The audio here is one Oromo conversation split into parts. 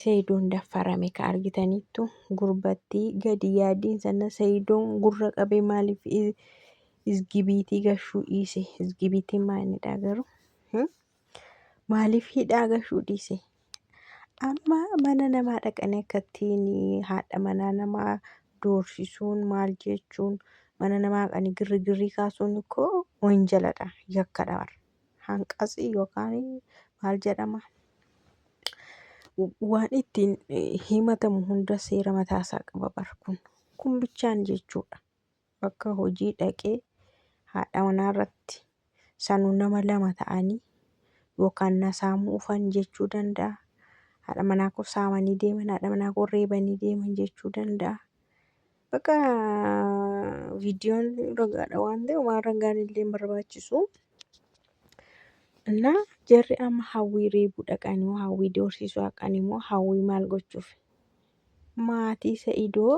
Sayidoon daffarame ka argitaniittu gurbattii gadi yaaddiin sana sayidoon gurra qabee maaliif izgibiitii gashuu dhiise? Izgibiitiin maalidha garuu? Maaliif hidhaa gashuu dhiise? Amma mana namaa dhaqanii akkattiin haadha manaa namaa doorsisuun maal jechuun mana namaa dhaqanii girgirrii kaasuun koo wanjaladha, yakkadha bara. Hanqasii yookaan maal jedhama? Waan ittiin himatamu hunda seera mataasaa qaba bara kun. Kun bichaan jechuudha. Bakka hojii dhaqee haadha manaa irratti sanuu nama lama ta'anii yookaan na saamuu dhufan jechuu danda'a. Haadha manaa koo saamanii deeman, haadha manaa koo reebanii deeman jechuu danda'a. Bakka viidiyoon ragaadha waan ta'eef waan ragaan illee hin barbaachisu. እና jarri amma hawwii reebuu dhaqanii moo hawwii doorsisuu dhaqanii moo hawwii maal gochuuf? Maatii Sa'idoo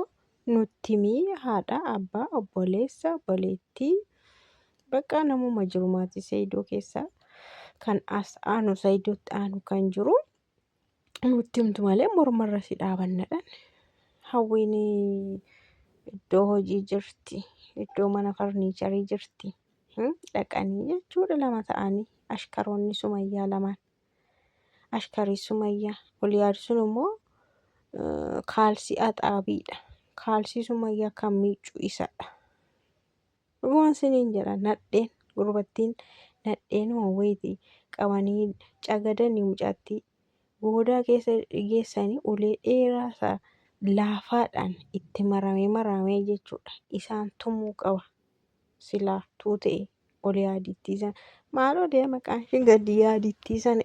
nutti himii haadha, abbaa, obboleessa, obboleettii bakka namuma jiru maatii Sa'idoo keessaa kan as aanu Sa'idootti aanu kan jiru nutti himtu malee mormarra si dhaabannadhaan. Hawwiin iddoo hojii jirti, iddoo mana farniicharii jirti. Dhaqanii jechuudha lama ta'anii ashkaroonni Sumayyaa lamaan. Ashkarii Sumayyaa Oliyaad sun immoo kaalsii axaabiidha. Kaalsii Sumayyaa kan miiccu isadha. Dhugumaan isiniin jedha nadheen gurbattiin nadheen wayitii qabanii cagadanii mucattii goodaa keessa geessanii ulee dheeraa laafaadhaan itti maramee jechuudha. Isaan tumuu qaba. Silaa tuutee Oliyaadittii sana maaloo deema maqaan ishee gadi yaadittii sana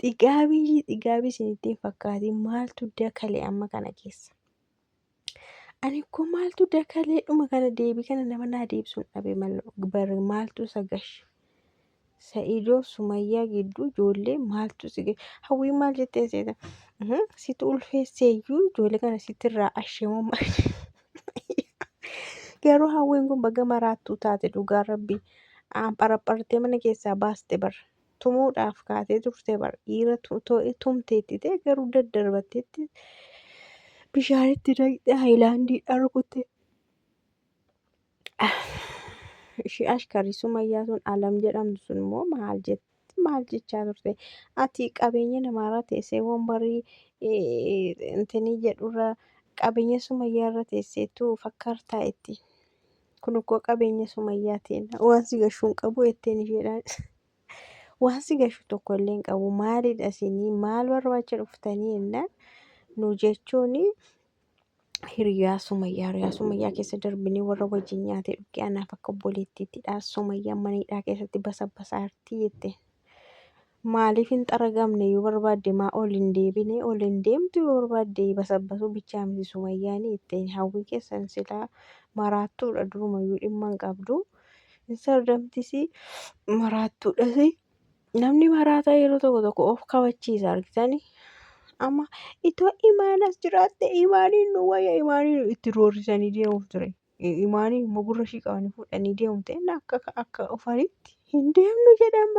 xigaabii isinittiin fakkaatiin maaltu dakalee amma kana keessa? Ani ko maaltu dakalee dhuma kana deebii kana nama naa deebisuun dhabe bare maaltu isa gashe? Sa'idoo Sumayyaa gidduu ijoollee maaltu si gashe? Hawwiin maal jettee seeta? Situ ulfeesseeyyuu ijoollee kana sitirraa asheemama. Garuu hawwiin kun baga maraattuu taate dhugaa rabbii pharaphartee mana keessaa baaste bara. Tumuudhaaf kaatee turte bara. Dhiira tumteetti ta'e garuu daddarbatteetti bishaanitti naqxee haayilaandiidhaan rukutte. Ishee ashkarii Sumayyaa sun Alam jedhamtu sun immoo maal jechaa turte? Ati qabeenya namaarra teessee wombarii intinii jedhurra qabeenya Sumayyaa irra teesseetu fakkaartaa itti. Kun koo qabeenya Sumayyaatiin waan si gashuu hin qabu jetteen isheedhaan. Waan si gashu tokko illee hin qabu. Maalidha isinii maal barbaacha dhuftanii jennaan nu jechuun hiriyaa Sumayyaa keessa darbinee warra wajjin nyaatee dhuge anaaf akka obboleettiittidha. Sumayyaan manidhaa keessatti basabbasaa jirti jette. Maaliif hin xaragamne yoo barbaadde maa ol hin deebine ol hin deemtu yoo barbaadde basabbasuu bichaa miti Sumayyaan jetteen hawwii keessan silaa maraattuudha durumayyuu dhimma hin qabdu. Hin sardamtisi maraattuudhasi. Namni maraataa yeroo tokko of kabachiisa argitanii. Amma itoo imaanas jiraatte imaaniin nu wayya imaaniin itti roorrisanii deemuuf ture. Imaaniin immoo gurra ishii qabanii fuudhanii deemu ta'e akka dhufanitti hin deemnu jedhan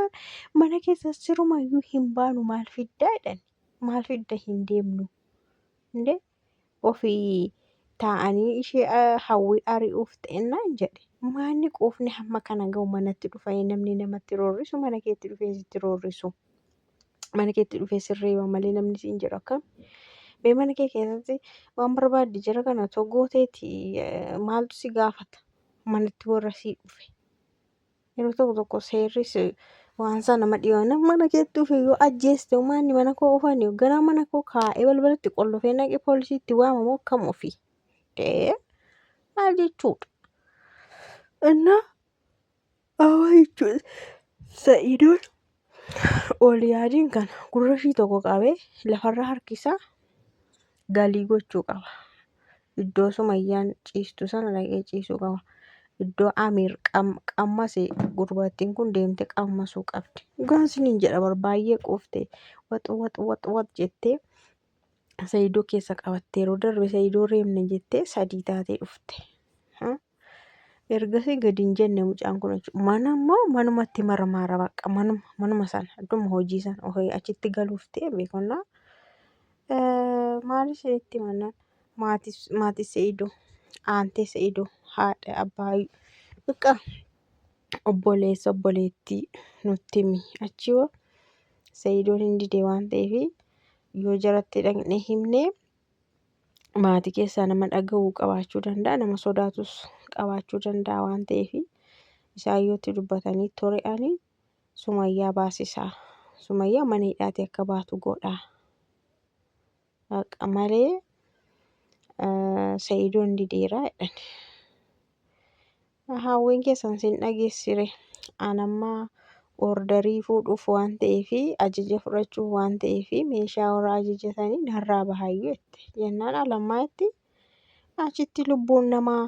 mana keessa sirumayyuu hin baanu maal fiddaa jedhan maal fidda hin deemnu. Indee ofii taa'anii ishee hawwii ari'uuf ta'ennaan jedhe. Maanni quufni hamma kana ga'u manatti dhufanii namni namatti roorrisu mana keetti dhufee sitti roorrisu. Mana keetti dhufee sirreeba malee namni siin jedhu akkam. Mee mana kee keessatti waan barbaadde jara kana toggooteeti maaltu si gaafata? Manatti warra sii dhufe. Yeroo tokko seerris waan sana nama dhiyoona mana keetti dhufe yoo ajjeeste maanni mana koo dhufanii gara mana koo kaa'ee balbalatti qollofee naqee poolisiitti waamamoo akkam ofii? Maal jechuudha? እና jechuudha Sa'idoon Oliyaadiin kana gurra ishii tokko qabee lafarra harkisaa galii gochuu qaba. Iddoo Sumayyaan ciistu sana dhaqee ciisuu qaba. Iddoo Amiir qammase gurbattiin kun deemtee qammasuu qabdi. Dhugaan isiniin jedha baay'ee quuftee wax jettee Sa'idoo keessa qabattee yeroo darbe Sa'idoo reebna jettee sadii taatee dhufte. Ergasii gadi hin jenne mucaan kun jechuudha. Mana immoo manumatti marmaara bakka manuma sana idduma hojii sana achitti galuuf ta'e beekonnaa. Maal isheetti manaan maatii Se'idoo aantee Se'idoo haadha abbaa bakka obboleessa obboleettii nutti himi achi hoo Se'idoon hin didee waan ta'eef yoo jaratti dhaqnee himnee maatii keessaa nama dhaga'uu qabaachuu danda'a nama sodaatus qabaachuu danda'a waan ta'eef isaan yootti dubbatanii tore'anii Sumayyaa baasisaa Sumayyaa mana hidhaatii akka baatu godhaa malee Se'idoon dideeraa jedhan. Hawwiin keessan sin dhageessire anammaa ordarii fuudhuuf waan ta'eef ajaja fudhachuuf waan ta'eef meeshaa warra ajajatanii narraa bahayyuu jette jennaan alammaa jetti achitti lubbuun namaa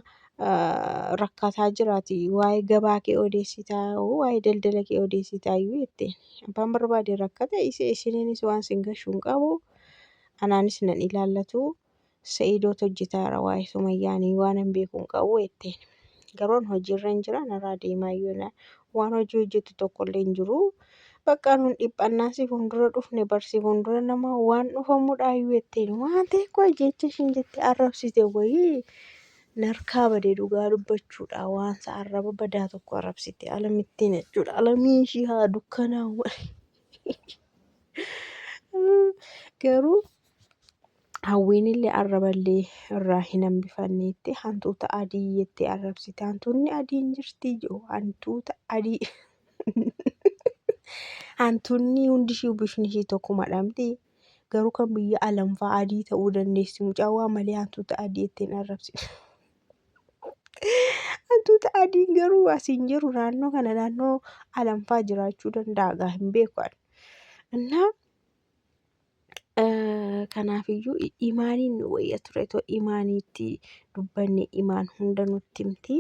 rakkataa jiraati waa'ee gabaa kee odeessitaa waa'ee daldala kee odeessitaayyuu jetteen abbaan barbaade rakkate isiniinis waan sin gashuu hin qabu anaanis nan ilaallatu Se'idootu hojjetaara waa'ee Sumayyaanii waan hin beekuu hin qabu jetteen. Garoon hojiirra hin jira narraa deemaayyuu waan hojii hojjetu tokkollee hin jiru. Bakka nuun dhiphannaa si fuuldura dhufne barsi fuuldura nama waan dhufamudhaayyuu jetteen waan ta'e koo jecha ishiin jette arrabsite wayii narkaa badee dhugaa dubbachuudha waan isa arraba badaa tokko arrabsite alamittiin jechuudha alamii ishii haa dukkanaa'u. Garuu hawwiin illee arraballee irraa hin hambifanneetti hantuuta adii jettee arrabsite hantuutni adiin jirti jiru hantuuta adii hantuutni hundi ishii bifni ishii tokkuma dhamti garuu kan biyya alamfaa adii ta'uu dandeessi mucaa waa malee hantuuta adii jetteen arrabsite. Hantuuta adiin garuu asiin jiru naannoo kana naannoo alamfaa jiraachuu danda'a hin beeku. Innaa kanaafiyyuu imaaniin nu wayya ture too imaaniitti dubbanne imaan hunda nutti himti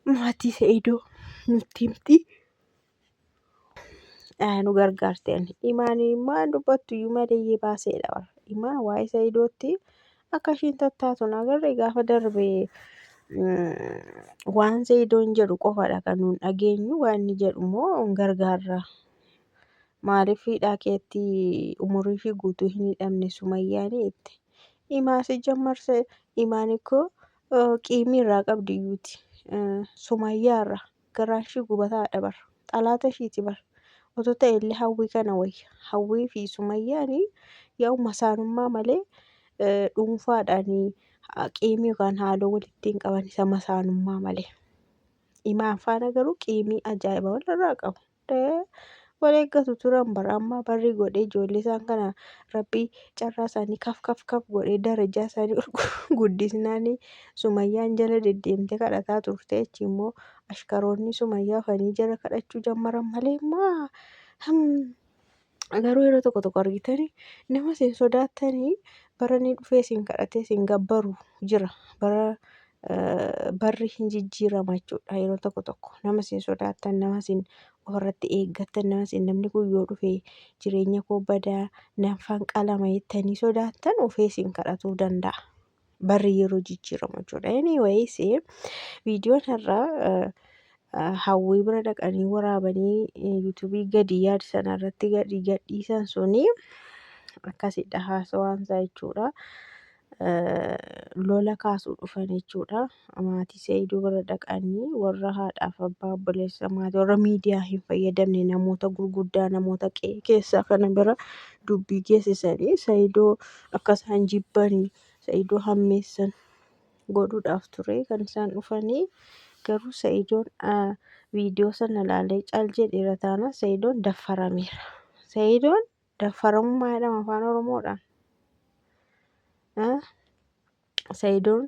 maatii Se'idoo nutti himti nu gargaarteen imaanii immoo dubbattuyyuu maleeyyee baaseedha bara imaan waa'ee Se'idootti akka ishiin tattaatuun agarre gaafa darbee waan Se'idoon jedhu qofadha kan nuun dhageenyu waan inni jedhu immoo gargaarra. Maaliif hidhaa keetti umurii ishii guutuu hin hidhamne Sumayyaanii jette. Imaasi jammarse imaan ikkoo qiimii irraa qabdi iyyuuti. Sumayyaarra garaan ishii gubataadha bara. Xalaata ishiiti bara. Otoo ta'e illee hawwii kana wayya. Hawwii fi Sumayyaanii yaa'uma isaanummaa malee dhuunfaadhaanii qiimii yookaan haaloo walitti hin qaban isa masaanummaa malee. Imaan faana garuu qiimii ajaa'ibaa walirraa qabu. Wal eeggatu turan bara amma barri godhee ijoollee isaan kana rabbii carraa isaanii kaf godhee darajaa isaanii guddisnaanii Sumayyaan jala deddeemtee kadhataa turte achi immoo ashkaroonni Sumayyaa fanii jala kadhachuu jammaran malee garuu yeroo tokko argitanii nama isin sodaattanii bara inni dhufee isin kadhatee isin gabbaru jira bara barri hin jijjiirama jechuudha yeroo tokko nama isin sodaattan nama isin ofirratti eeggattan nama isin namni kun yoo dhufe jireenya koo badaa nafan qalama jettanii sodaattan ofee isin kadhatuu danda'a. Barri yeroo jijjiirama jechuudha. Anyways viidiyoon irraa hawwii bira dhaqanii waraabanii yuutuubii gadi yaad sanarratti gadi gadhiisan suni akkasidha haasawaan isaa jechuudha. Lola kaasuu dhufan jechuudha. Maatii Se'idoo bira dhaqanii warra haadhaaf abbaa obboleessa maatii warra miidiyaa hin fayyadamne namoota gurguddaa namoota keessaa kana bira dubbii geessisanii Se'idoo akka isaan jibbanii Se'idoo hammeessan godhuudhaaf ture kan isaan dhufanii garuu Se'idoon viidiyoo sana ilaalee cal jedheera taana Se'idoon daffarameera. Se'idoon daffaramummaa jedhama afaan Oromoodhaan. Se'idoon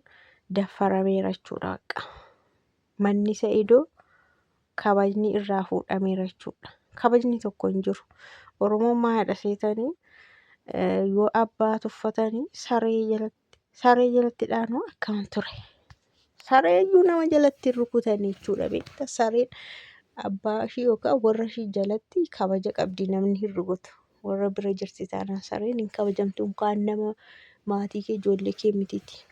daffarameera jechuudha haqa. Manni Se'idoo kabajni irraa fuudhameera jechuudha. Kabajni tokko hin jiru. Oromoon maadha seetanii yoo abbaa tuffatanii saree jalatti dhaanuu akkam ture. Sareeyyuu nama jalatti rukutan jechuudha beekta. Sareen abbaa ishii yookaan warra ishii jalatti kabaja qabdi namni hin rukutu. Warra bira jirti taanaan sareen hin kabajamtu kan nama maatii kee ijoollee kee mitiiti.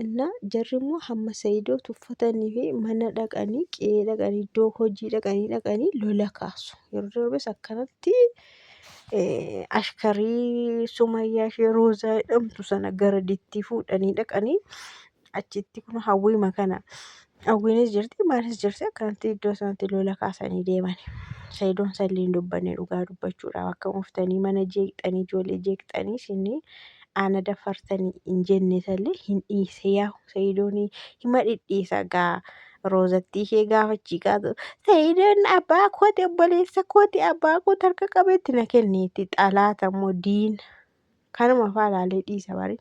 Innaa jarri immoo hamma Saayidoo tuffatanii fi mana dhaqanii qe'ee dhaqanii iddoo hojii dhaqanii lola kaasu. Yeroo darbes akkanatti ashkarii Sumayyaa ishee Roozaa jedhamtu sana garadittii fuudhanii dhaqanii achitti kun hawwiima kana. Hawwiinis jirti maalis jirti akkanatti iddoo sanatti lola kaasanii deeman. Saayidoon sallee hin dubbanne dhugaa dubbachuudhaaf akka muftanii mana jeeqxanii ijoollee jeeqxanii isinii aana dafartanii hin jenne sallee hin dhiise yaa'u. Saayidoon hima dhidhiisa gaa Roozattii ishee gaafachii qaatu. Saayidoon abbaa kooti obboleessa kooti abbaa kooti harka qabeetti na kenneetti xalaata immoo diina. Kanuma fa'aa ilaalee dhiisa bari.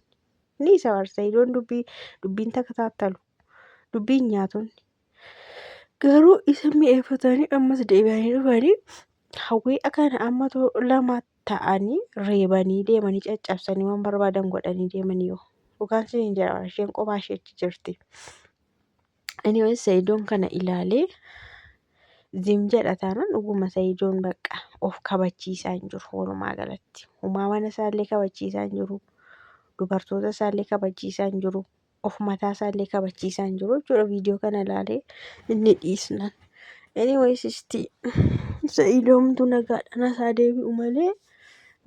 Ni isa bari Saayidoon dubbiin takataattalu. Dubbiin nyaatonni. Garuu isa mi'eeffatanii ammas deebi'anii dhufanii hawwii kana amma lama ta'anii reebanii deemanii caccabsanii waan barbaadan godhanii deemanii yoo. Dhugaan isiniin jedha isheen kophaa isheetti jirti. Anyways Saayidoon kana ilaalee zim jedha taanaan dhuguma Saayidoon bakka of kabachiisaa hin jiru walumaa galatti. Uumaa mana isaallee kabachiisaa hin jiru. Dubartoota isaallee kabachiisaa hin jiru. Of mataa isaallee kabachiisaa hin jiru jechuudha viidiyoo kana ilaalee inni dhiisnan. Anyways Saayidoomtu nagaadhaan isaa deebi'u malee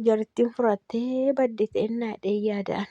jarittiin furattee badde ta'ennaa yaadaan.